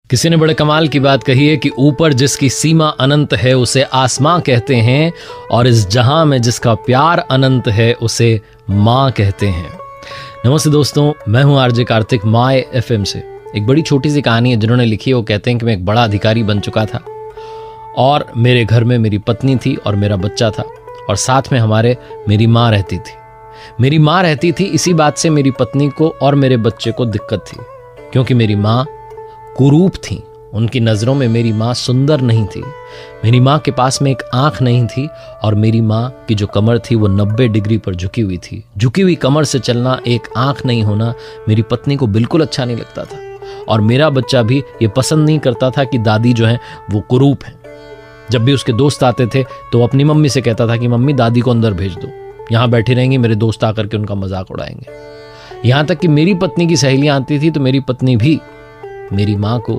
किसी ने बड़े कमाल की बात कही है कि ऊपर जिसकी सीमा अनंत है उसे आसमां कहते हैं, और इस जहां में जिसका प्यार अनंत है उसे माँ कहते हैं। नमस्ते दोस्तों, मैं हूं आरजे कार्तिक माय एफएम से। एक बड़ी छोटी सी कहानी है जिन्होंने लिखी है। वो कहते हैं कि मैं एक बड़ा अधिकारी बन चुका था और मेरे घर में मेरी पत्नी थी और मेरा बच्चा था, और साथ में मेरी माँ रहती थी। मेरी माँ रहती थी, इसी बात से मेरी पत्नी को और मेरे बच्चे को दिक्कत थी, क्योंकि मेरी माँ कुरूप थी। उनकी नज़रों में मेरी माँ सुंदर नहीं थी। मेरी माँ के पास में एक आंख नहीं थी, और मेरी माँ की जो कमर थी वो 90 डिग्री पर झुकी हुई थी। झुकी हुई कमर से चलना, एक आंख नहीं होना मेरी पत्नी को बिल्कुल अच्छा नहीं लगता था, और मेरा बच्चा भी ये पसंद नहीं करता था कि दादी जो है वो कुरूप है। जब भी उसके दोस्त आते थे तो अपनी मम्मी से कहता था कि मम्मी दादी को अंदर भेज दो, यहाँ बैठी रहेंगी, मेरे दोस्त आकर के उनका मजाक उड़ाएंगे। यहाँ तक कि मेरी पत्नी की सहेलियाँ आती थी तो मेरी पत्नी भी मेरी माँ को